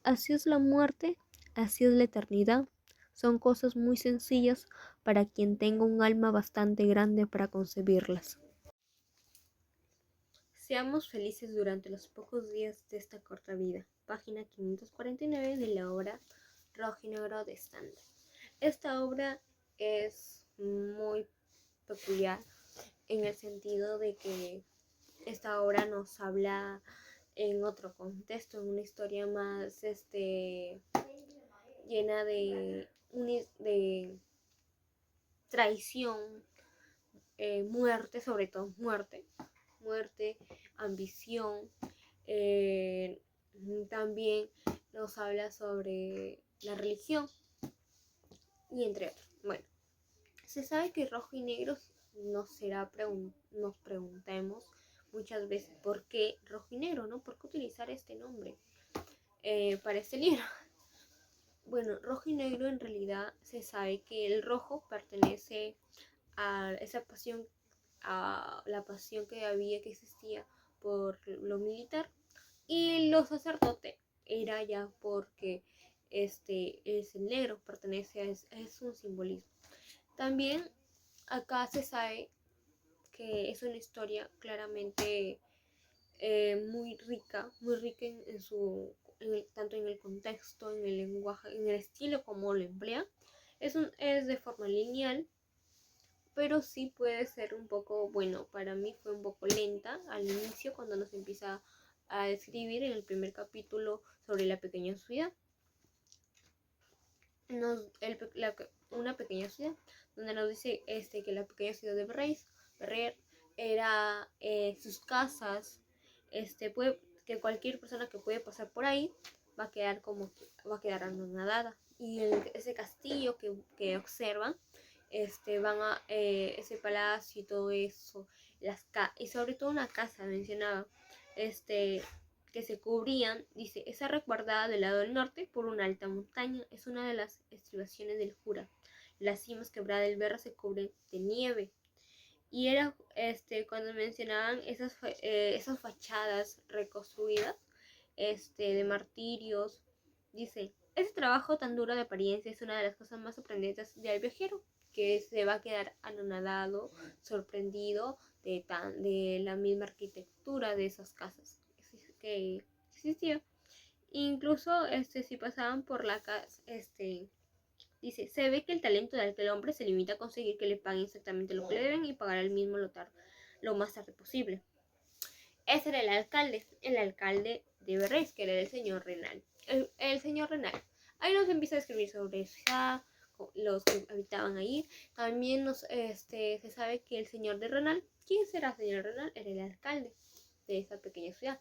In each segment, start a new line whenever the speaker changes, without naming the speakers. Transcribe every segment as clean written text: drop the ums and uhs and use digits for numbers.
Así es la muerte, así es la eternidad. Son cosas muy sencillas para quien tenga un alma bastante grande para concebirlas. Seamos felices durante los pocos días de esta corta vida. Página 549 de la obra Rojo y Negro de Stendhal. Esta obra es muy peculiar en el sentido de que esta obra nos habla en otro contexto, en una historia más llena de traición, muerte, sobre todo muerte, ambición. eh, También nos habla sobre la religión y entre otros. Bueno, se sabe que rojo y negro nos preguntemos muchas veces por qué rojo y negro, ¿no? ¿Por qué utilizar este nombre para este libro? Bueno, rojo y negro en realidad se sabe que el rojo pertenece a esa pasión, a la pasión que existía por lo militar, y lo sacerdote era ya porque es el negro, pertenece es un simbolismo. También acá se sabe que es una historia claramente muy rica tanto en el contexto, en el lenguaje, en el estilo como lo emplea. Es de forma lineal, pero sí puede ser un poco, bueno, para mí fue un poco lenta al inicio cuando nos empieza a describir en el primer capítulo sobre la pequeña ciudad. Una pequeña ciudad donde nos dice que la pequeña ciudad de Berrier era sus casas, que cualquier persona que puede pasar por ahí va a quedar anonadada, y ese castillo que observan, van a ese palacio y todo eso, y sobre todo una casa mencionaba, que se cubrían, dice, esa resguardada del lado del norte por una alta montaña, es una de las estribaciones del Jura. Las cimas quebradas del Berra se cubren de nieve. Y era cuando mencionaban esas fachadas reconstruidas de martirios, dice, ese trabajo tan duro de apariencia es una de las cosas más sorprendentes del viajero, que se va a quedar anonadado, sorprendido de la misma arquitectura de esas casas que existía. Incluso si pasaban por la casa, dice, se ve que el talento de aquel hombre se limita a conseguir que le paguen exactamente lo que le deben y pagar al mismo lo más tarde posible. Ese era el alcalde de Berres, que era el señor Renal. El señor Renal. Ahí nos empieza a escribir sobre eso, los que habitaban ahí. También se sabe que el señor de Renal, ¿quién será el señor Renal? Era el alcalde de esa pequeña ciudad.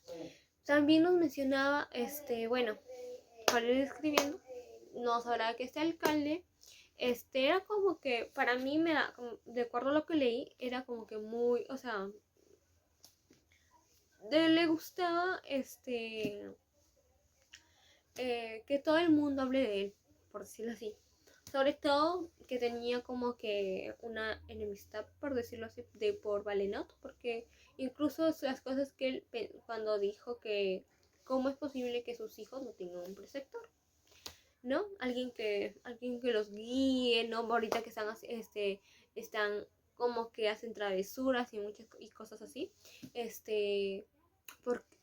También nos mencionaba, bueno, para ir escribiendo, nos hablaba que este alcalde, era como que, para mí de acuerdo a lo que leí, era como que muy, o sea, le gustaba, que todo el mundo hable de él, por decirlo así. Sobre todo que tenía como que una enemistad, por decirlo así, por Valenot, porque incluso las cosas que él, cuando dijo que cómo es posible que sus hijos no tengan un preceptor, ¿no? Alguien que los guíe, ¿no? Ahorita que están como que hacen travesuras y muchas cosas así, porque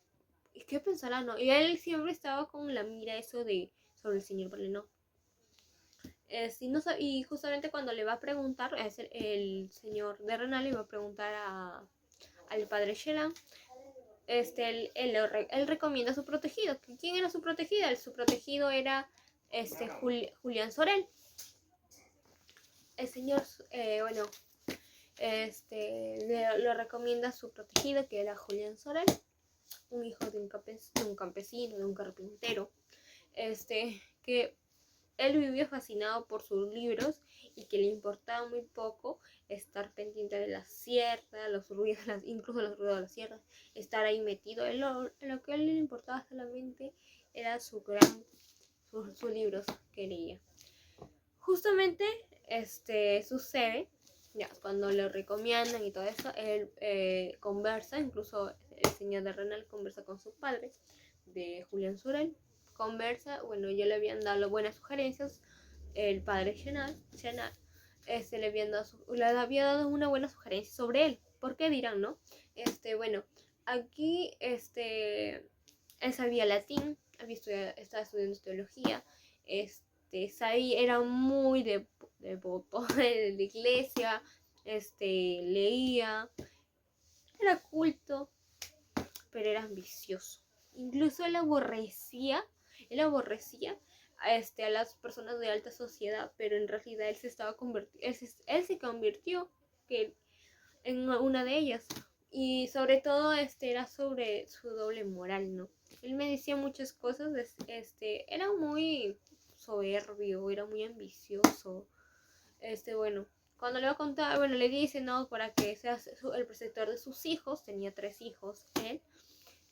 ¿qué pensará, no? Y él siempre estaba con la mira sobre el señor Valeno. Y justamente cuando le va a preguntar, el señor de Renal le va a preguntar al padre Shelan, él recomienda a su protegido. ¿Quién era su protegido? Su protegido era Julián Sorel. El señor, bueno, lo recomienda a su protegido, que era Julián Sorel, un hijo de un campesino, de un carpintero, que él vivía fascinado por sus libros y que le importaba muy poco estar pendiente de la sierra, los ruidos, incluso los ruidos de la sierra, estar ahí metido. En lo que a él le importaba solamente era sus libros que leía. Justamente sucede, ya, cuando le recomiendan y todo eso, él conversa, incluso el señor de Renal conversa con su padre, de Julián Sorel, conversa, bueno, ya le habían dado buenas sugerencias, el padre Chanal, le había dado una buena sugerencia sobre él. ¿Por qué dirán, no? Bueno, aquí, él sabía latín, estaba estudiando teología, era muy devoto de la iglesia, leía, era culto, pero era ambicioso. Incluso él aborrecía a las personas de alta sociedad, pero en realidad él se convirtió en una de ellas. Y sobre todo era sobre su doble moral, ¿no? Él me decía muchas cosas, era muy soberbio, era muy ambicioso. Bueno, cuando le va a contar, bueno, le dice, ¿no? Para que sea el protector de sus hijos, tenía 3 hijos, él,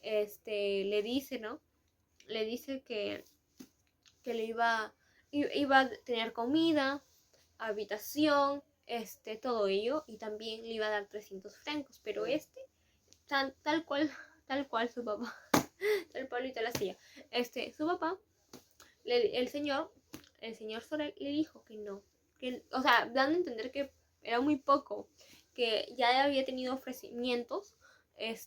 le dice, ¿no? Le dice que le iba a tener comida, habitación, todo ello, y también le iba a dar 300 francos, pero tal cual su papá, tal Pablito la hacía. Su papá, el señor Sorel le dijo que no, o sea, dando a entender que era muy poco, que ya había tenido ofrecimientos,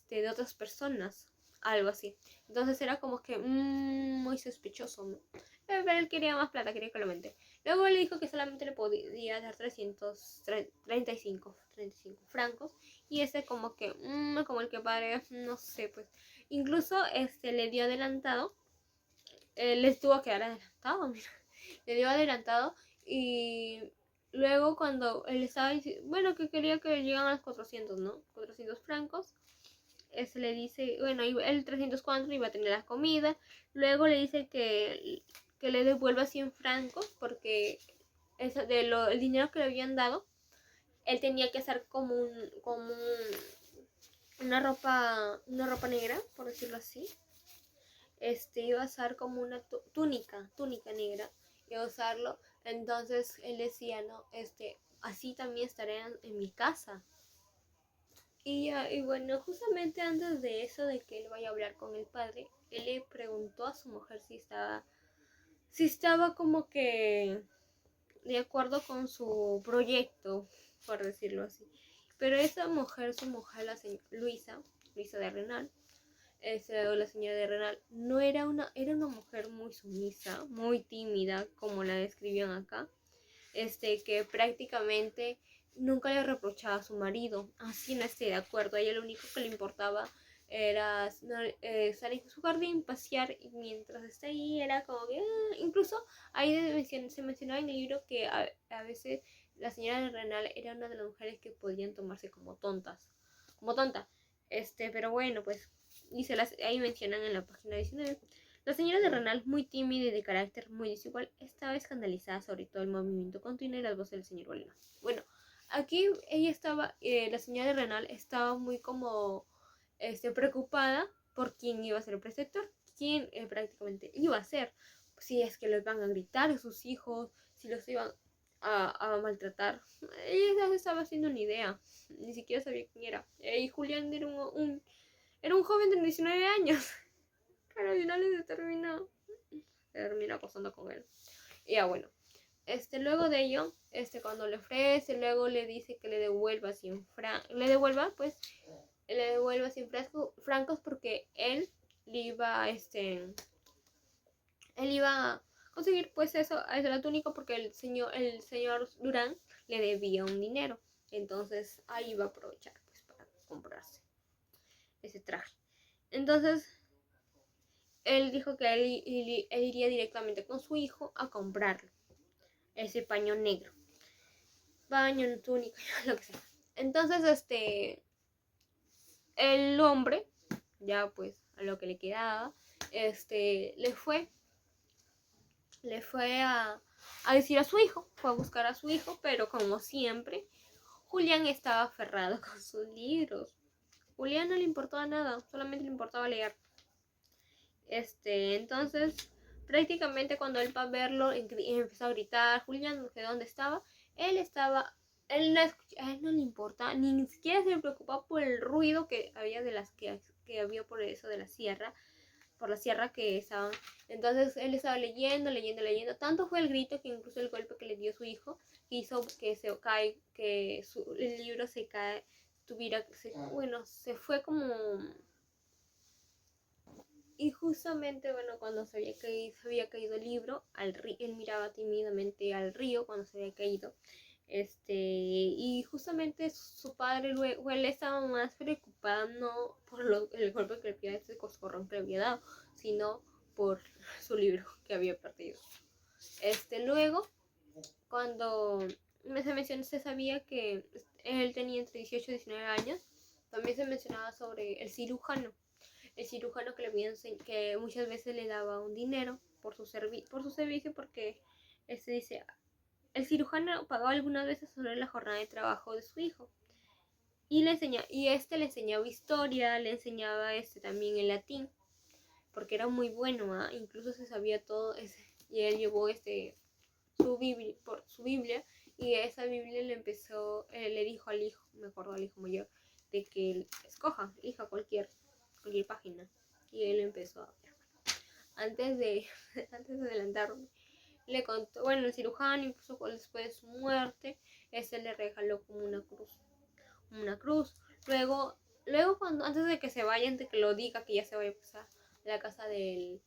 de otras personas, algo así. Entonces era como que muy sospechoso, ¿no? Pero él quería más plata, quería que lo aumente. Luego le dijo que solamente le podía dar 335 francos. Y como que, como el que padre, no sé, pues. Incluso le dio adelantado. Les tuvo que dar adelantado, mira. Le dio adelantado. Y luego cuando él estaba diciendo, bueno, que quería que llegaran a los 400, ¿no? 400 francos. Le dice, bueno, el 304 iba a tener la comida. Luego le dice que le devuelva 100 francos porque el dinero que le habían dado, él tenía que hacer como una ropa negra, por decirlo así. Iba a usar como una túnica negra, iba a usarlo. Entonces él decía, no, así también estaré en mi casa. Y bueno, justamente antes de eso, de que él vaya a hablar con el padre, él le preguntó a su mujer si estaba como que de acuerdo con su proyecto, por decirlo así. Pero su mujer, la señora Luisa de Renal, la señora de Renal, no era era una mujer muy sumisa, muy tímida, como la describían acá, que prácticamente nunca le reprochaba a su marido, así no esté de acuerdo. A ella lo único que le importaba era salir a su jardín, pasear, y mientras está ahí era como que, incluso ahí se mencionaba en el libro que a veces la señora de Renal era una de las mujeres que podían tomarse como tonta, pero bueno, pues, ahí mencionan en la página 19. La señora de Renal, muy tímida y de carácter muy desigual, estaba escandalizada sobre todo el movimiento continuo y las voces del señor Bolívar. Bueno, aquí ella estaba, la señora de Renal estaba muy como preocupada por quién iba a ser el preceptor, quién prácticamente iba a ser, si es que los van a gritar a sus hijos, si los iban a maltratar. Ella se estaba haciendo una idea, ni siquiera sabía quién era. Y Julián era un joven de 19 años. Pero al final se termina acostando con él. Y ya bueno, luego de ello, cuando le ofrece, luego le dice que le devuelva 100 francos porque él le iba él iba a conseguir pues eso, la túnica, porque el señor Durán le debía un dinero. Entonces ahí iba a aprovechar pues para comprarse ese traje. Entonces él dijo que él iría directamente con su hijo a comprarlo, ese paño negro, paño, túnica, lo que sea. Entonces el hombre, ya pues a lo que le quedaba, le fue a decir a su hijo, fue a buscar a su hijo, pero como siempre, Julián estaba aferrado con sus libros. Julián no le importaba nada, solamente le importaba leer. Entonces, prácticamente cuando él, para verlo, empezó a gritar, Julián, que dónde estaba, él no le importaba, ni siquiera se preocupaba por el ruido que había que había por eso de la sierra, por la sierra que estaban. Entonces él estaba leyendo. Tanto fue el grito que incluso el golpe que le dio su hijo hizo que se cae, que el libro se cae, se fue como. Y justamente, bueno, cuando se había caído el libro, él miraba tímidamente al río cuando se había caído. Y justamente su padre luego, él estaba más preocupado no por el golpe que le había, ese coscorrón que le había dado, sino por su libro que había perdido. Luego, cuando se sabía que él tenía entre 18 y 19 años, también se mencionaba sobre el cirujano que muchas veces le daba un dinero por su servicio, porque dice, el cirujano pagaba algunas veces sobre la jornada de trabajo de su hijo y le enseñaba historia, le enseñaba también el latín, porque era muy bueno, incluso se sabía todo y él llevó su Biblia, y esa Biblia le dijo al hijo, me acuerdo al hijo mayor, de que elija cualquier página, y él empezó a ver. Antes de adelantarme, le contó, bueno, el cirujano, incluso después de su muerte, le regaló como una cruz. Luego cuando, antes de que se vaya, antes de que lo diga, que ya se vaya a pasar a la casa del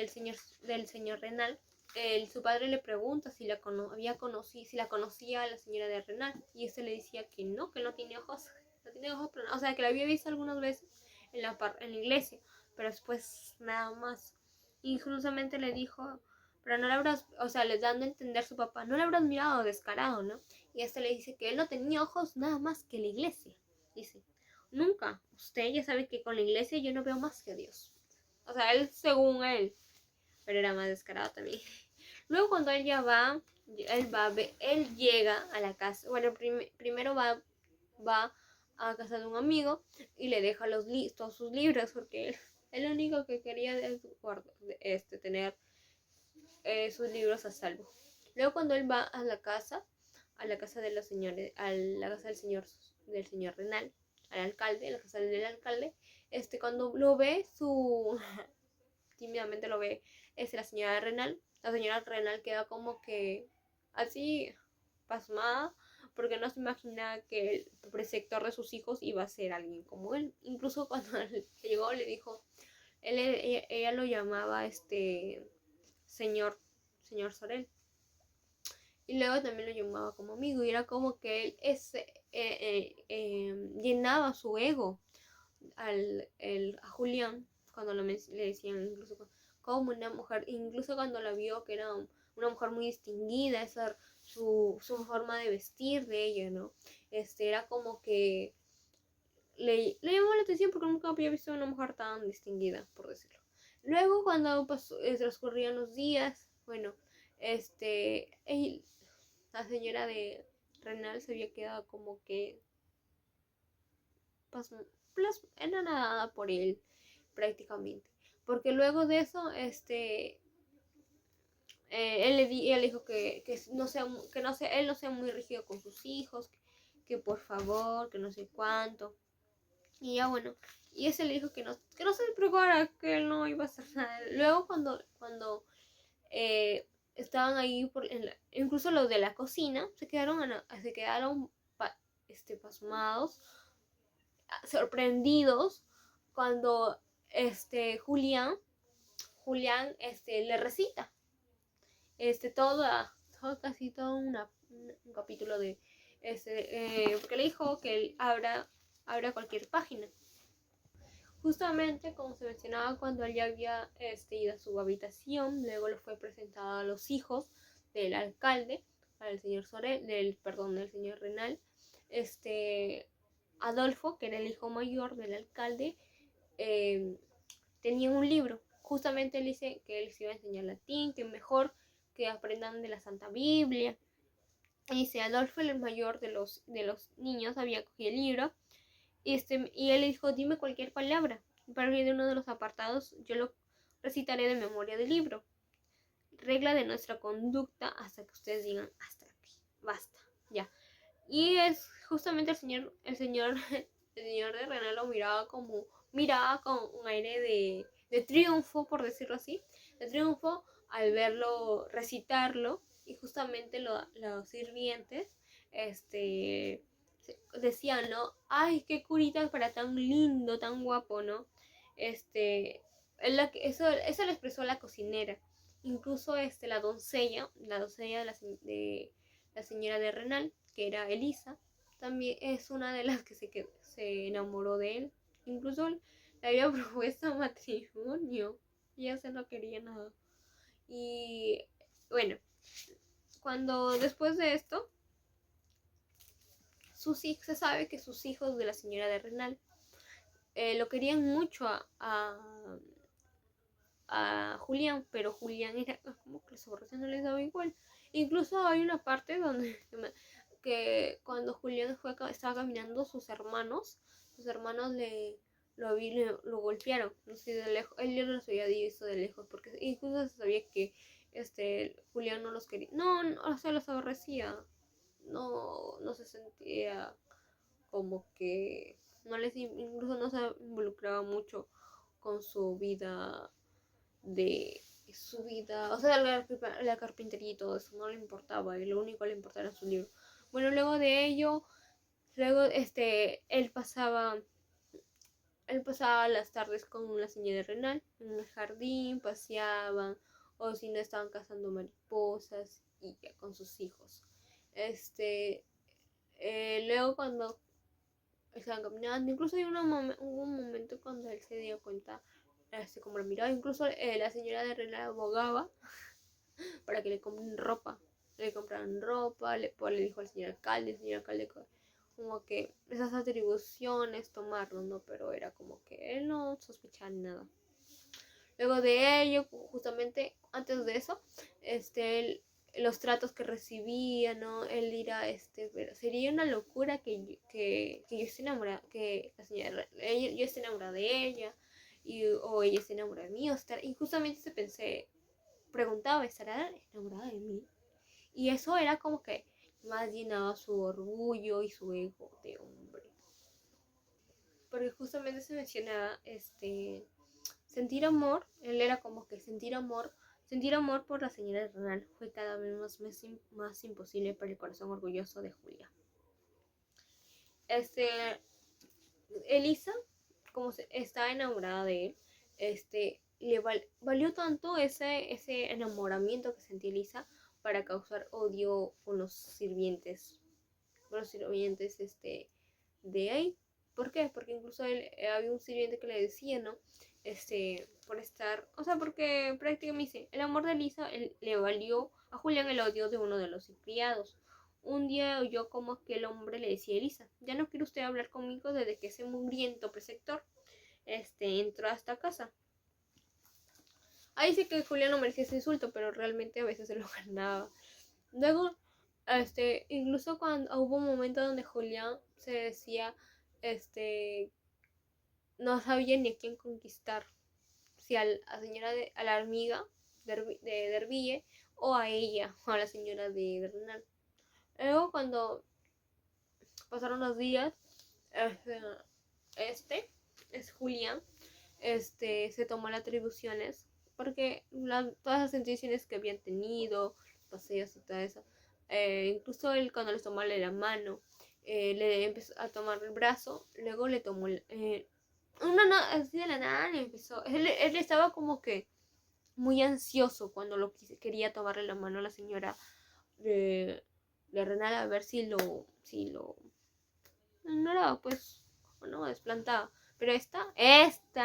señor Renal, su padre le pregunta si la conocía a la señora de Renal, y le decía que no tiene ojos, o sea, que la había visto algunas veces en la iglesia, pero después nada más. Inclusamente le dijo, pero no le habrás, o sea, les dando a entender su papá, no le habrás mirado descarado, ¿no? Y le dice que él no tenía ojos nada más que la iglesia. Dice, nunca, usted ya sabe que con la iglesia yo no veo más que a Dios. O sea, él según él, pero era más descarado también. Luego cuando él llega a la casa, bueno, primero va a casa de un amigo y le deja todos sus libros, porque él lo único que quería es tener sus libros a salvo. Luego cuando él va a la casa de los señores, a la casa del señor Renal, al alcalde, la casa del alcalde, cuando lo ve, tímidamente lo ve, la señora Renal. La señora Renal queda como que así pasmada, porque no se imagina que el preceptor de sus hijos iba a ser alguien como él. Incluso cuando él llegó, le dijo, ella lo llamaba señor Sorel, y luego también lo llamaba como amigo, y era como que él llenaba su ego a Julián, cuando le decían incluso como una mujer, incluso cuando la vio que era una mujer muy distinguida, esa su forma de vestir de ella, ¿no? Era como que le llamó la atención, porque nunca había visto a una mujer tan distinguida, por decirlo. Luego cuando transcurrían los días, bueno, la señora de Renal se había quedado como que era nada por él prácticamente, porque luego de eso él le dijo que él no sea muy rígido con sus hijos, que por favor, que no sé cuánto, y ya bueno, y ese le dijo que no se preocupara, que él no iba a hacer nada. Luego cuando estaban ahí incluso los de la cocina se quedaron pasmados, sorprendidos, cuando Julián le recita casi todo un capítulo de porque le dijo que él abra cualquier página. Justamente como se mencionaba, cuando él ya había ido a su habitación, luego le fue presentado a los hijos del alcalde, al señor del señor Renal. Adolfo, que era el hijo mayor del alcalde, tenía un libro. Justamente él dice que él se iba a enseñar latín, que mejor que aprendan de la Santa Biblia. Y dice, Adolfo, el mayor de los niños, había cogido el libro, y él le dijo, dime cualquier palabra. Para de uno de los apartados yo lo recitaré de memoria del libro. Regla de nuestra conducta hasta que ustedes digan hasta aquí, basta, ya. Y es justamente el señor de Renal lo miraba con un aire de triunfo, por decirlo así, de triunfo al verlo, recitarlo, y justamente los sirvientes, decían, ¿no? Ay, qué curita para tan lindo, tan guapo, ¿no? Eso lo expresó la cocinera. Incluso la doncella de la señora de Renal, que era Elisa, también es una de las que se enamoró de él. Incluso le había propuesto matrimonio. Ella se no quería nada. Y bueno, después de esto, se sabe que sus hijos de la señora de Renal lo querían mucho a Julián, pero Julián era como que los aborrecía, no les daba igual. Incluso hay una parte donde que cuando Julián estaba caminando, sus hermanos lo golpearon, no sé, de lejos. Él ya los había visto de lejos, porque incluso se sabía que Julián no los quería, no, o sea, los aborrecía, no se sentía como que incluso no se involucraba mucho con su vida, o sea, la carpintería y todo eso, no le importaba, y lo único que le importaba era su libro. Bueno, luego de ello, él pasaba las tardes con la señora Renal en el jardín, paseaban, o si no estaban cazando mariposas y ya con sus hijos. Luego cuando estaban caminando, incluso hubo un momento cuando él se dio cuenta, como lo miraba, incluso la señora de Renal abogaba para que le compren ropa. Le compraron ropa, le dijo al el señor alcalde como que esas atribuciones tomarlo, ¿no? Pero era como que él no sospechaba nada. Luego de ello, justamente antes de eso, los tratos que recibía, ¿no? Él dirá, pero sería una locura que yo esté enamorada, que la señora, yo esté enamorada de ella, o ella esté enamorada de mí, y justamente preguntaba, ¿estará enamorada de mí? Y eso era como que más llenaba su orgullo y su ego de hombre. Porque justamente se mencionaba sentir amor, él era como que sentir amor por la señora de Renal fue cada vez más imposible para el corazón orgulloso de Julia. Elisa, como estaba enamorada de él, le valió tanto ese enamoramiento que sentía Elisa para causar odio con los sirvientes de ahí. ¿Por qué? Porque incluso había un sirviente que le decía, ¿no? Por estar, o sea, porque prácticamente dice, el amor de Elisa le valió a Julián el odio de uno de los criados. Un día oyó como aquel hombre le decía a Elisa, ya no quiere usted hablar conmigo desde que ese mugriento preceptor entró a esta casa. Ahí sí que Julián no merecía ese insulto, pero realmente a veces se lo ganaba. Luego, incluso cuando hubo un momento donde Julián se decía, no sabía ni a quién conquistar, si a la hormiga de Derville o a ella, o a la señora de Bernal. Luego cuando pasaron los días, es Julián, se tomó las atribuciones, porque todas las intenciones que habían tenido, paseos y todo eso, incluso él cuando les tomó la mano, le empezó a tomar el brazo, luego le tomó así de la nada le empezó, él estaba como que muy ansioso cuando quería tomarle la mano a la señora de Renal a ver si lo no era pues no desplantaba, pero esta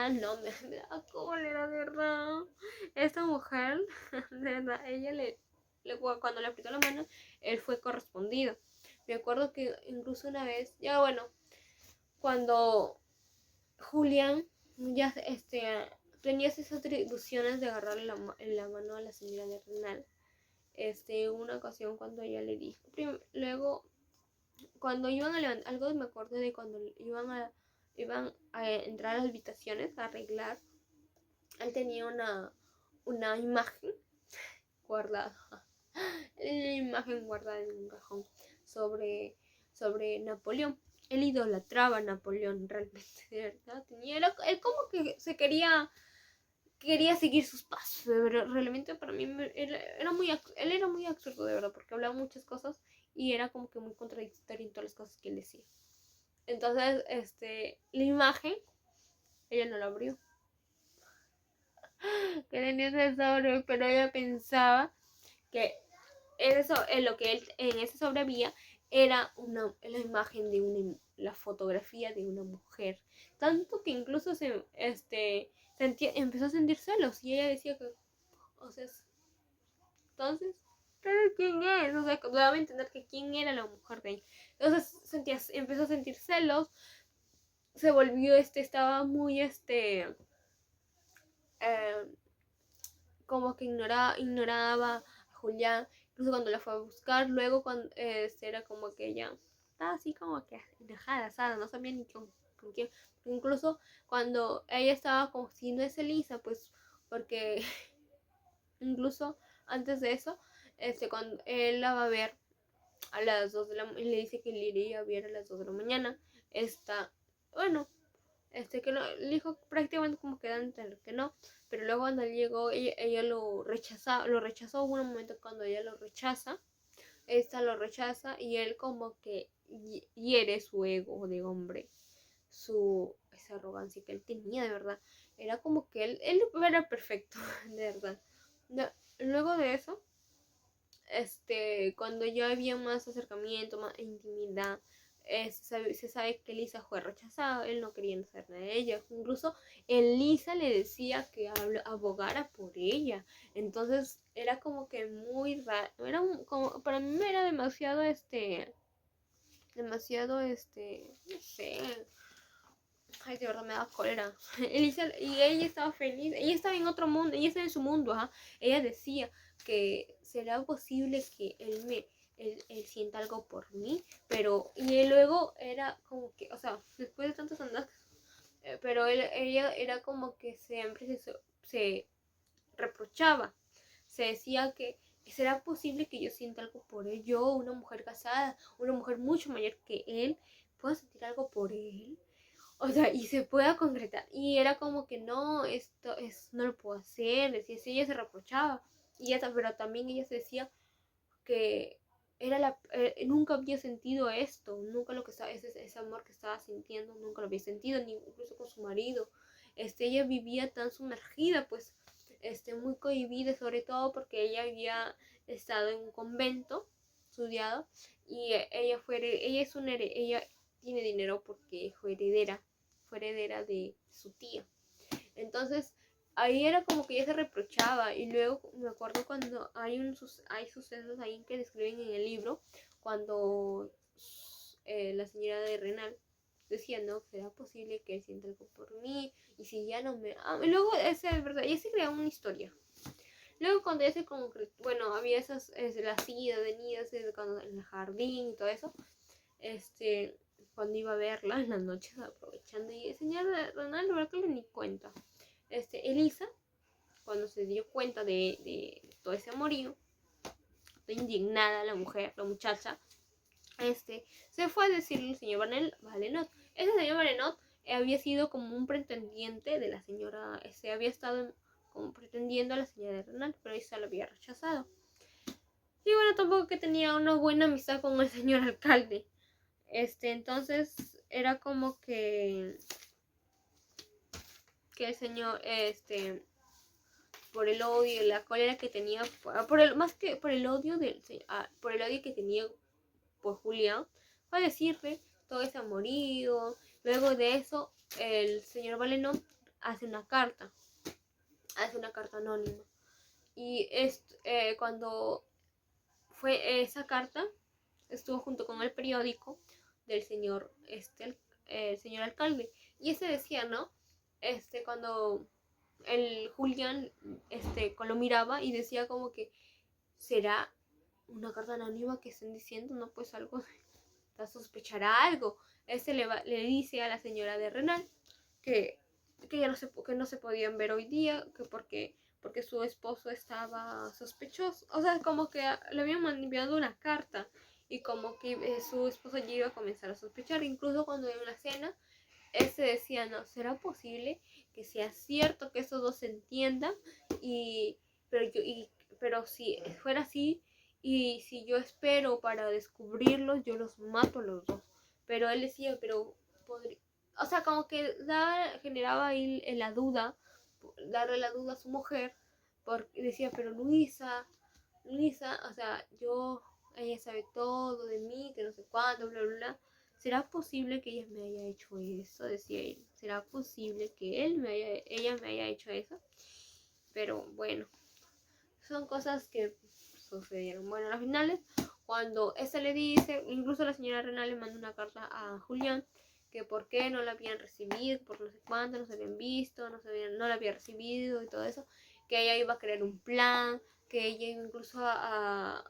no me da cólera, de verdad. Esta mujer, de verdad, ella cuando le apretó la mano, él fue correspondido. Me acuerdo que incluso una vez, ya bueno, cuando Julián ya tenía esas atribuciones de agarrarle la mano a la señora de Renal. Una ocasión cuando ella le dijo, luego cuando iban a levantar, algo me acuerdo de cuando iban a entrar a las habitaciones a arreglar, él tenía una imagen guardada, en un cajón sobre Napoleón. Él idolatraba a Napoleón realmente, de verdad. Él como que se quería quería seguir sus pasos, pero realmente para mí él era muy absurdo, de verdad, porque hablaba muchas cosas y era como que muy contradictorio en todas las cosas que él decía. Entonces, la imagen, ella no la abrió. Que tenía ese sobre, pero ella pensaba que eso, en lo que él, en ese sobre había, era la imagen de la fotografía de una mujer. Tanto que incluso empezó a sentir celos y ella decía que, o sea, entonces, ¿pero quién es? O sea, daba a entender que quién era la mujer de ella. Entonces empezó a sentir celos, se volvió, estaba muy, como que ignoraba a Julián, incluso cuando la fue a buscar, luego cuando era como que ella estaba así como que enojada, asada, no sabía ni con quién, incluso cuando ella estaba como si no es Elisa, pues porque incluso antes de eso, cuando él la va a ver a las 2 de la mañana, le dice que le iría a ver a las 2 de la mañana, bueno, que no, le dijo prácticamente como que dan que no, pero luego cuando él llegó, ella lo rechazó, hubo un momento cuando ella lo rechaza, esta lo rechaza y él como que hiere su ego de hombre, esa arrogancia que él tenía, de verdad, era como que él era perfecto, de verdad. Luego de eso, cuando ya había más acercamiento, más intimidad, se sabe que Lisa fue rechazada, él no quería saber nada de ella, incluso Elisa le decía que abogara por ella, entonces era como que muy raro, como, para mí era demasiado, no sé, ay, de verdad me da cólera. Elisa, y ella estaba feliz, ella estaba en otro mundo, ella estaba en su mundo, ajá. Ella decía que será posible que él sienta algo por mí, pero, y él luego era como que, o sea, después de tantos años, pero ella era como que siempre se reprochaba, se decía que será posible que yo sienta algo por él, yo, una mujer casada, una mujer mucho mayor que él, puedo sentir algo por él. O sea, y se pueda concretar. Y era como que no, no lo puedo hacer. Decía, sí, ella se reprochaba. Pero también ella se decía que nunca había sentido esto. Nunca lo que estaba, ese amor que estaba sintiendo, nunca lo había sentido, ni incluso con su marido. Ella vivía tan sumergida, pues, muy cohibida, sobre todo porque ella había estado en un convento, estudiado, y ella tiene dinero porque fue heredera de su tía. Entonces, ahí era como que ella se reprochaba. Y luego me acuerdo cuando hay sucesos ahí que describen en el libro, cuando la señora de Renal decía, no, será posible que él sienta algo por mí, y si ya no me ama. Y luego, es verdad, ella se creaba una historia. Luego cuando ella se concretó, bueno, había las idas, venidas, cuando en el jardín y todo eso, cuando iba a verla en las noches aprovechando, y señora Renal, la verdad que le ni cuenta. Elisa, cuando se dio cuenta de todo ese amorío, indignada la muchacha, se fue a decirle al señor Valenot. Ese señor Valenot había sido como un pretendiente de la señora, había estado como pretendiendo a la señora de Renal, pero ella lo había rechazado. Y bueno, tampoco que tenía una buena amistad con el señor alcalde. Entonces era como que el señor, por el odio, la cólera que tenía, más que por el odio por el odio que tenía por Julián, fue a decirle todo ese amorío. Luego de eso, el señor Valenón hace una carta anónima. Y cuando fue esa carta, estuvo junto con el periódico del señor, el señor alcalde. Y decía, ¿no? Cuando el Julián lo miraba y decía como que será una carta anónima que estén diciendo, no, pues algo, sospechará algo. Le dice a la señora de Renal que ya no se podían ver hoy día, que porque su esposo estaba sospechoso, o sea, como que le habían enviado una carta y como que su esposo ya iba a comenzar a sospechar, incluso cuando en una cena decía, no, ¿será posible que sea cierto, que esos dos se entiendan, pero si fuera así, y si yo espero para descubrirlos, yo los mato a los dos. Pero él decía, pero podría, o sea, como que generaba ahí la duda, darle la duda a su mujer, porque decía, pero Luisa, o sea, ella sabe todo de mí, que no sé cuándo, bla, bla, bla. ¿Será posible que ella me haya hecho eso? Decía él. ¿Será posible que ella me haya hecho eso? Pero bueno, son cosas que sucedieron. Bueno, a las finales, cuando ese le dice, incluso la señora Renal le manda una carta a Julián, que por qué no la habían recibido, por no sé cuánto, no se habían visto, no la había recibido y todo eso, que ella iba a crear un plan, que ella iba incluso a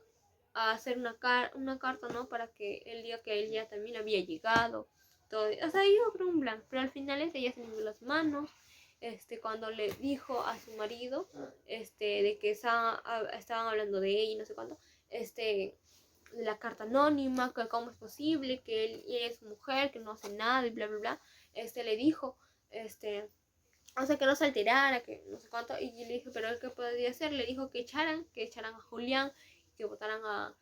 hacer una carta, ¿no? Para que el día que él ya también había llegado, todo, o sea, iba a crear un plan, pero al final ella se limpió las manos, cuando le dijo a su marido, de que estaban hablando de ella y no sé cuánto, la carta anónima, que cómo es posible, que ella es mujer, que no hace nada y bla, bla, bla, le dijo, o sea, que no se alterara, que no sé cuánto, y le dije, pero él qué podía hacer, le dijo que echaran a Julián, que votaran a,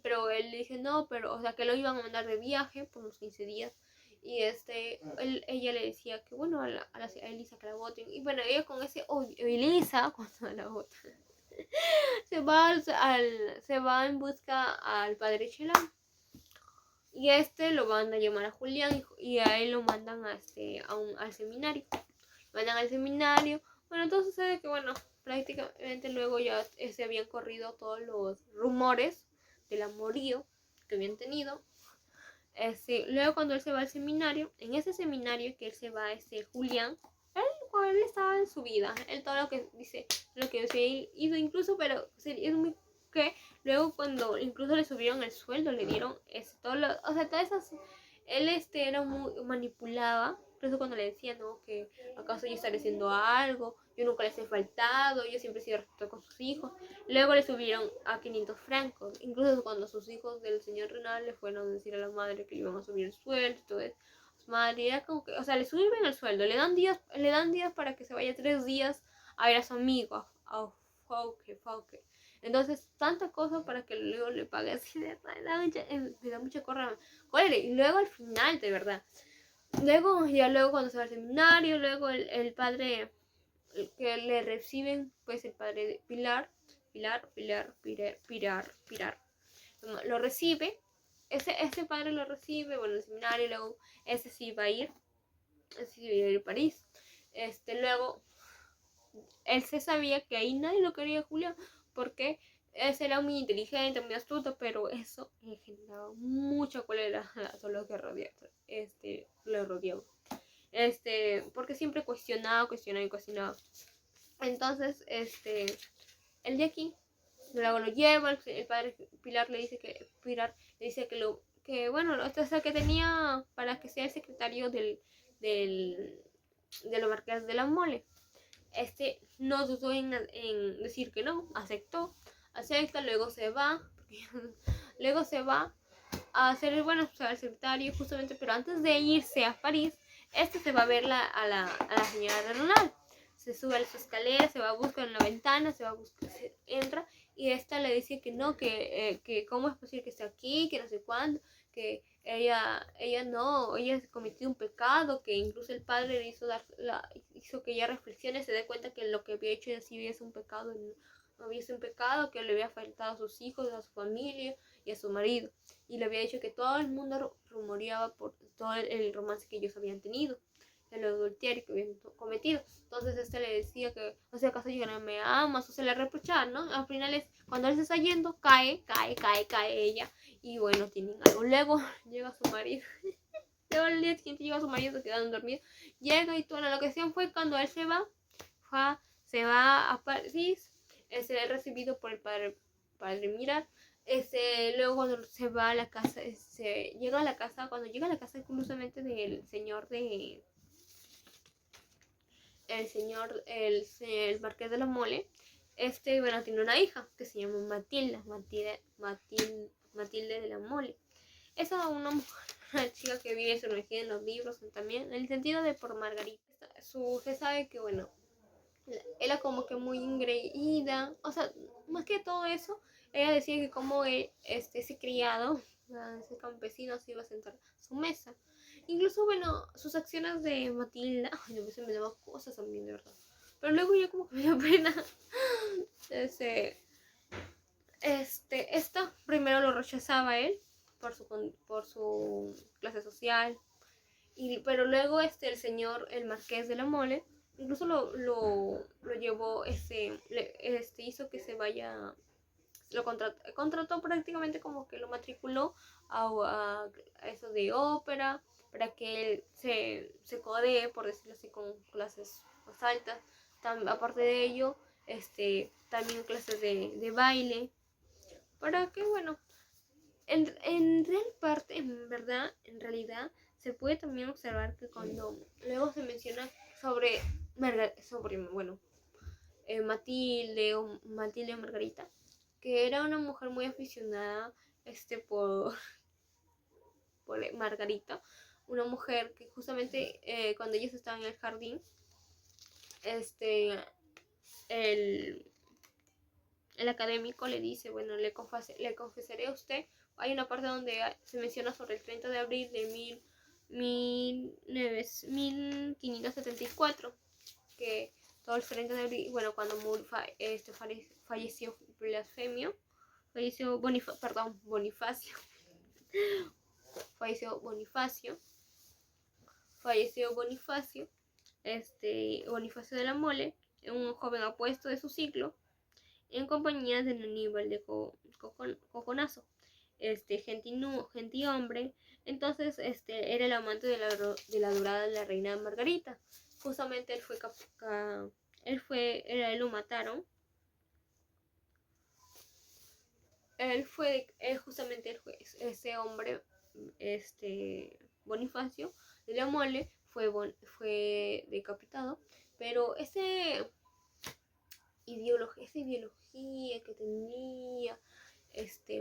pero él le dije, no, pero, o sea, que lo iban a mandar de viaje por unos 15 días, y ella le decía que, bueno, a Elisa que la voten, y bueno, ella con ese odio, Elisa, cuando la votan, se va en busca al padre Chelán, y lo van a llamar a Julián, y a él lo mandan al seminario. Mandan al seminario. Bueno, entonces sucede que, bueno, prácticamente luego ya se habían corrido todos los rumores del amorío que habían tenido. Luego cuando él se va al seminario, en ese seminario que él se va, Julián, él estaba en su vida, él todo lo que dice, lo que se ha ido incluso, pero es muy que luego cuando incluso le subieron el sueldo, le dieron o sea, todas esas, él era muy manipulaba, por eso cuando le decía, no, que acaso yo estaré haciendo algo, yo nunca les he faltado, yo siempre he sido respetuoso con sus hijos. Luego le subieron a 500 francos, incluso cuando sus hijos del señor Renal le fueron a decir a la madre que le iban a subir el sueldo y todo eso. Su madre era como que, o sea, le suben el sueldo, le dan días para que se vaya 3 días a ver a su amigo, a Fauke. Entonces, tanta cosa para que luego le pague así, de verdad, me da mucha cólera. Y luego al final, de verdad. Luego cuando se va al seminario, luego el padre que le reciben, pues el padre de Pilar, lo recibe, ese padre lo recibe, bueno, el seminario, luego ese sí va a ir a París, luego, él se sabía que ahí nadie lo quería Julián, porque ese era muy inteligente, muy astuto, pero eso le generaba mucha cólera a todo lo que lo rodeaba. Porque siempre cuestionaba. Entonces, el de aquí, luego lo lleva, el padre Pilar le dice que bueno, o sea, que tenía para que sea el secretario de los Marqués de la Mole. No dudó en decir que no, acepta, luego se va, a hacer, bueno, pues, al secretario justamente, pero antes de irse a París, se va a ver a la señora de Ronald. Se sube a su escalera, se va a buscar en la ventana, entra, y le dice que no, que cómo es posible que esté aquí, que no sé cuándo, que ella cometió un pecado, que incluso el padre le hizo que ella reflexione, se dé cuenta que lo que había hecho ella sí había sido un pecado, no había sido un pecado, que le había faltado a sus hijos, a su familia y a su marido, y le había dicho que todo el mundo rumoreaba por todo el romance que ellos habían tenido, el adulterio que habían cometido. Entonces le decía que, o sea, acaso yo no me amas, o se le reprochaba, ¿no? Al final cuando él se está yendo, cae ella, y bueno, tienen algo. Luego llega su marido. Luego el día siguiente llega su marido, se quedaron dormidos. Llega y toda la ocasión fue cuando él se va a París, es recibido por el padre Mirar. Luego cuando se va a la casa, cuando llega a la casa curiosamente del señor el Marqués de la Mole, bueno, tiene una hija que se llama Matilde de la Mole. Es una mujer, una chica que vive sumergida en los libros también, en el sentido de por Margarita. se sabe que, bueno, era como que muy engreída, o sea, más que todo eso, ella decía que como ese criado, ese campesino se iba a sentar a su mesa. Incluso, bueno, sus acciones de Matilda, ay, a veces me daba cosas también, de verdad. Pero luego ya como que me dio pena. Esto primero lo rechazaba él por su clase social, pero luego el señor, el marqués de la Mole, incluso lo llevó, hizo que se vaya, lo contrató prácticamente, como que lo matriculó a eso de ópera, para que él se codee, por decirlo así, con clases más altas. Aparte de ello, también clases de baile, para que, bueno, en realidad, se puede también observar que cuando luego se menciona sobre, bueno, Matilde o Margarita, que era una mujer muy aficionada por, por Margarita, una mujer que justamente cuando ellos estaban en el jardín, el, el académico le dice, bueno, le confesaré a usted. Hay una parte donde se menciona sobre el 30 de abril de 1574, que todo el 30 de abril, bueno, cuando falleció Blasfemio, Bonifacio, Bonifacio de la Mole, un joven apuesto de su siglo, en compañía de Aníbal de Coconazo, gentilhombre. Entonces, era el amante de la adorada de la reina Margarita. Justamente lo mataron. Justamente ese hombre, Bonifacio de la Mole, fue decapitado, pero esa ideología que tenía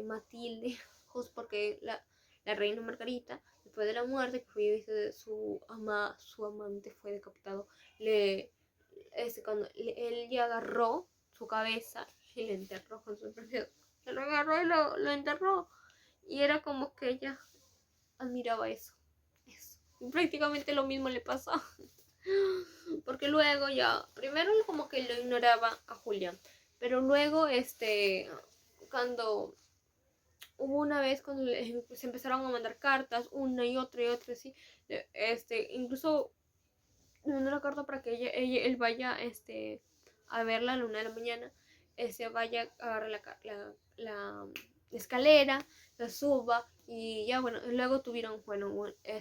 Matilde, justo porque la reina Margarita, después de la muerte, que su amante fue decapitado, cuando él ya agarró su cabeza y le enterró con su precioso, se lo agarró y lo enterró, y era como que ella admiraba eso. Y prácticamente lo mismo le pasó. Porque luego ya, primero como que lo ignoraba a Julián, pero luego cuando hubo una vez cuando se empezaron a mandar cartas, una y otra, así, incluso una carta para que él vaya a verla a la 1 de la mañana, vaya a agarrar la escalera, la suba, y ya, bueno, luego tuvieron, bueno,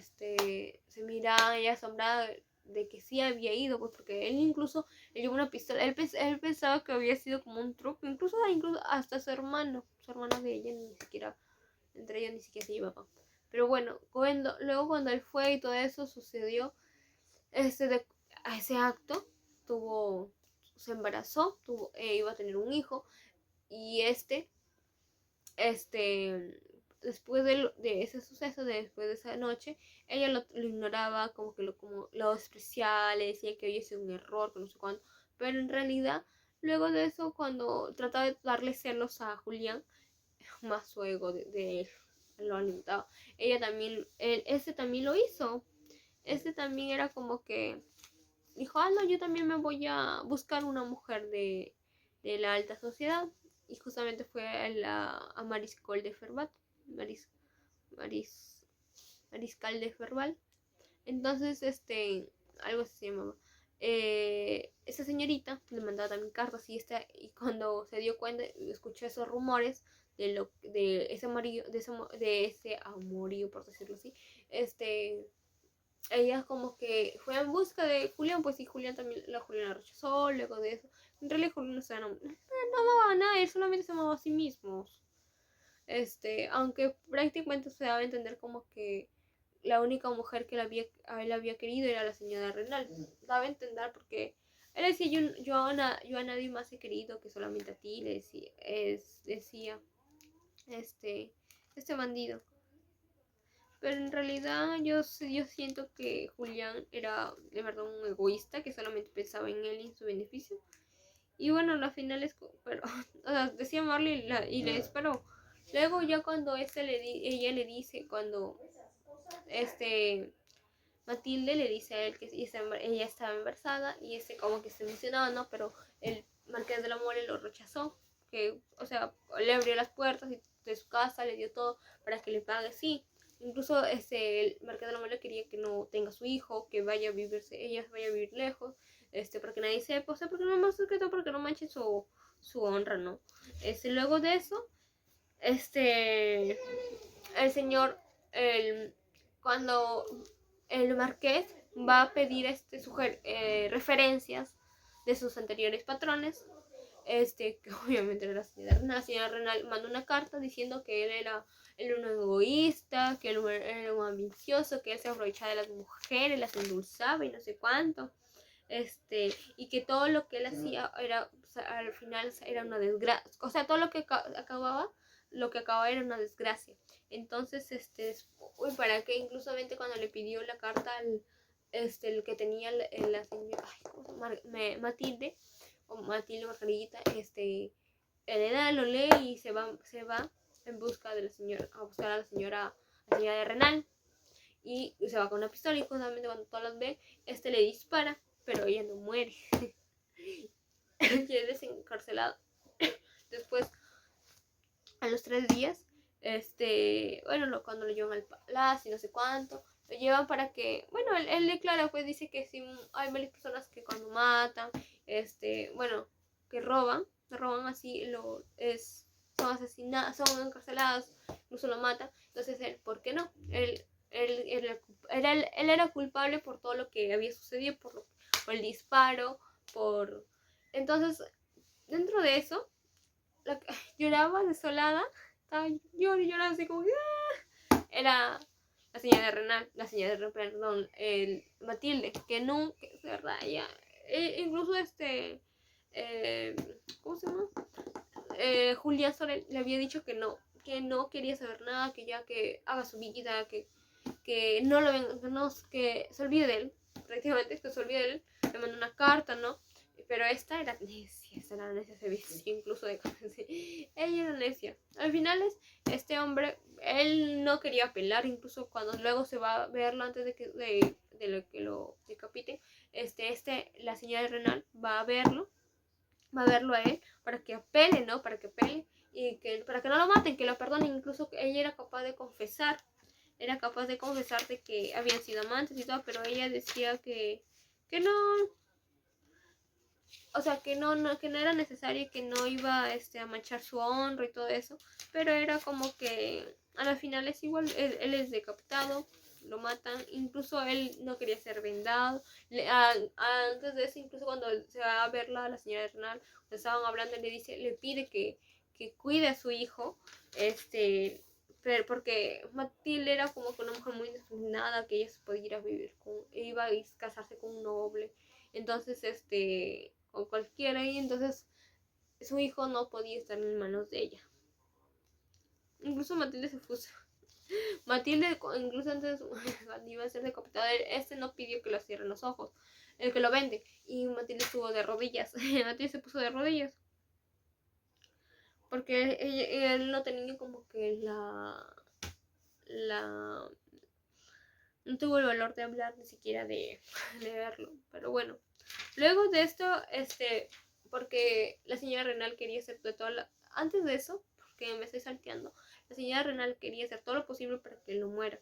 se miraban ella asombrada de que sí había ido, pues porque él llevó una pistola. Él pensaba que había sido como un truco, incluso hasta su hermano de ella, entre ellos ni siquiera se llevaban. Pero bueno, luego cuando él fue y todo eso sucedió, a ese acto, se embarazó, iba a tener un hijo, y después de ese suceso, después de esa noche, ella lo ignoraba, como que lo despreciaba, le decía que había sido un error, que no sé cuánto, pero en realidad, luego de eso, cuando trataba de darle celos a Julián, más su ego de él lo alimentaba, ese también lo hizo. Ese también era como que dijo, no, yo también me voy a buscar una mujer de la alta sociedad. Y justamente fue a Mariscal de Ferbat. Mariscal de Ferval. Entonces, algo así se llamaba. Esa señorita le mandaba también cartas, y cuando se dio cuenta, escuchó esos rumores de ese amorío, por decirlo así, ella como que fue en busca de Julián, pues sí, Julián la rechazó. Luego de eso, en realidad Julián no amaba a nadie, él solamente se amaba a sí mismo. Aunque prácticamente se daba a entender como que la única mujer que él había querido era la señora Renal. Daba a entender porque él decía, yo a nadie más he querido que solamente a ti, le decía este bandido. Pero en realidad yo siento que Julián era de verdad un egoísta que solamente pensaba en él y en su beneficio. Y bueno, la final es, pero, o sea, decía Marley y le disparó. Luego ya cuando ella le dice, cuando Matilde le dice a él que ella estaba embarazada y como que se emocionaba, ¿no? Pero el Marqués de la Mole lo rechazó, que, o sea, le abrió las puertas de su casa, le dio todo para que le pague, sí. Incluso el Marqués de la Mole quería que no tenga su hijo, que vaya a vivirse, ella vaya a vivir lejos, para que nadie sepa, o sea, porque no es más secreto, porque no manche su honra, ¿no? Luego de eso, el señor, cuando el marqués va a pedir referencias de sus anteriores patrones, que obviamente era la señora Renal manda una carta diciendo que él era un egoísta, que él era un ambicioso, que él se aprovechaba de las mujeres, las endulzaba y no sé cuánto, y que todo lo que él hacía era, o sea, al final era una desgracia, o sea, todo lo que acababa era una desgracia. Entonces, para que inclusamente cuando le pidió la carta el que tenía la señora Matilde, o Matilde Margarita, Elena lo lee y se va en busca de la señora, a buscar a la señora de Renal, y se va con una pistola, y justamente cuando todos las ven, le dispara, pero ella no muere. Y es desencarcelado. Después, a los 3 días, cuando lo llevan al palacio y no sé cuánto, lo llevan para que, bueno, él declara, pues dice que si hay varias personas que cuando matan, que roban así, son asesinados, son encarcelados, incluso lo matan. Entonces él, ¿por qué no? Él era culpable por todo lo que había sucedido, por el disparo, entonces, dentro de eso, lloraba desolada, estaba llorando así como era la señora de Renal, perdón, Matilde, que nunca, es verdad, ella, incluso ¿cómo se llama? Julián Sorel le había dicho que no quería saber nada, que ya que haga su vida, que no lo ven, que se olvide de él, prácticamente que se olvide de él, le mandó una carta, ¿no? Pero esta era necia, se vistió incluso de ella era necia. Al final este hombre, él no quería apelar, incluso cuando luego se va a verlo antes de que lo decapiten, la señora Renal va a verlo a él para que apele, ¿no? Para que apele y para que no lo maten, que lo perdonen. Incluso ella era capaz de confesar, de que habían sido amantes y todo, pero ella decía que no, o sea, que no era necesario y que no iba a manchar su honra y todo eso, pero era como que a la final es igual, él es decapitado, lo matan, incluso él no quería ser vendado, antes de eso, incluso cuando se va a verla a la señora Renal, estaban hablando, le pide que cuide a su hijo, pero porque Matilde era como que una mujer muy disciplinada, que ella se podía ir a vivir iba a casarse con un noble, entonces con cualquiera, y entonces su hijo no podía estar en manos de ella. Incluso Matilde se puso. Matilde, incluso antes cuando iba a ser decapitada, no pidió que le cierren los ojos, el que lo vende, y Matilde estuvo de rodillas. Matilde se puso de rodillas porque él no tenía como que no tuvo el valor de hablar, ni siquiera de verlo, pero bueno. Luego de esto, porque la señora Renal quería hacer antes de eso, porque me estoy salteando, la señora Renal quería hacer todo lo posible para que él no muera.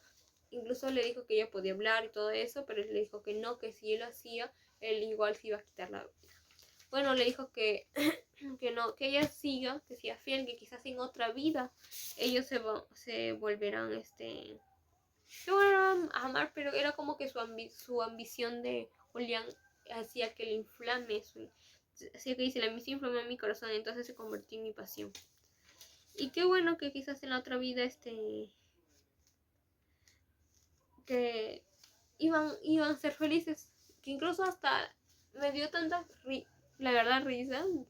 Incluso le dijo que ella podía hablar y todo eso, pero él le dijo que no, que si él lo hacía, él igual se iba a quitar la vida. Bueno, le dijo que no, que ella siga, que sea fiel, que quizás en otra vida ellos se volverán, se volverán a amar, pero era como que su ambición de Julián hacía que le inflame, hacía que dice, la ambición inflamó mi corazón, entonces se convirtió en mi pasión. Y qué bueno que quizás en la otra vida, que iban a ser felices, que incluso hasta me dio tanta la verdad risa, ¿no?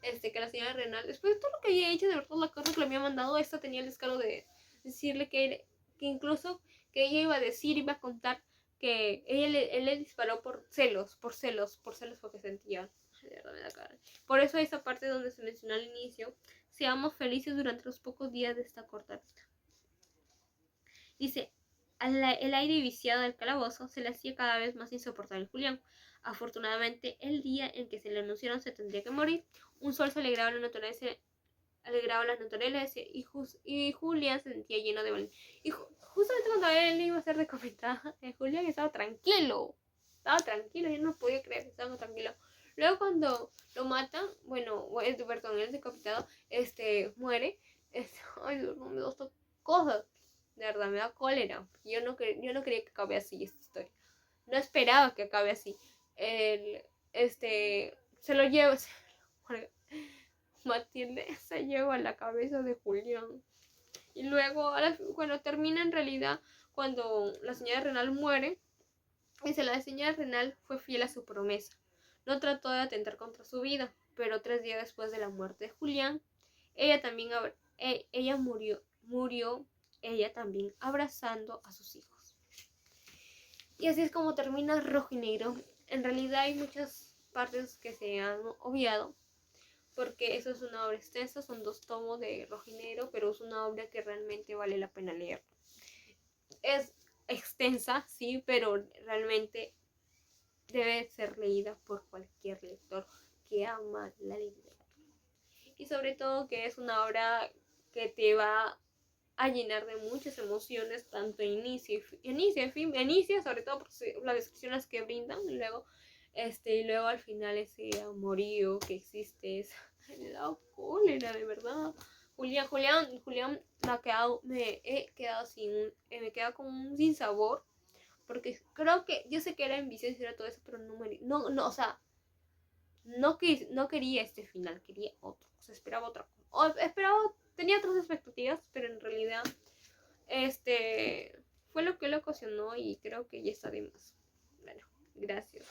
Que la señora Renal, después de todo lo que había hecho, de verdad la cosa que le había mandado, esta tenía el descaro de decirle que que incluso que ella iba a decir, iba a contar que él le disparó por celos porque sentía. Ay, de verdad me da cara. Por eso esa parte donde se mencionó al inicio, seamos felices durante los pocos días de esta corta vida. Dice, el aire viciado del calabozo se le hacía cada vez más insoportable a Julián. Afortunadamente, el día en que se le anunciaron se tendría que morir, un sol se alegraba la naturaleza y Julián se sentía lleno de valor. Y justamente cuando él iba a ser decapitado, Julián estaba tranquilo, yo no podía creer que estaba tranquilo. Luego cuando lo matan, perdón, él es decapitado, muere, ay Dios, no me da estas cosas, de verdad me da cólera. Yo no quería que acabe así esta historia, no esperaba que acabe así. Se lo lleva, Matilde se lleva la cabeza de Julián. Y luego, termina en realidad cuando la señora Renal muere. Dice, la señora Renal fue fiel a su promesa. No trató de atentar contra su vida, pero 3 días después de la muerte de Julián, ella también murió ella también abrazando a sus hijos. Y así es como termina Rojo y Negro. En realidad hay muchas partes que se han obviado, porque eso es una obra extensa, son 2 tomos de Rojo y Negro, pero es una obra que realmente vale la pena leer. Es extensa, sí, pero realmente debe ser leída por cualquier lector que ama la literatura. Y sobre todo que es una obra que te va a llenar de muchas emociones, tanto inicio y fin. Inicia sobre todo por las descripciones que brindan, y luego al final ese amorío que existe, es la cólera, de verdad. Julián me he quedado me queda con un sinsabor, porque creo que, yo sé que era ambicioso y era todo eso, pero o sea, no quería este final, quería otro, o sea, esperaba otra cosa, tenía otras expectativas, pero en realidad, fue lo que lo ocasionó y creo que ya está de más. Bueno, gracias.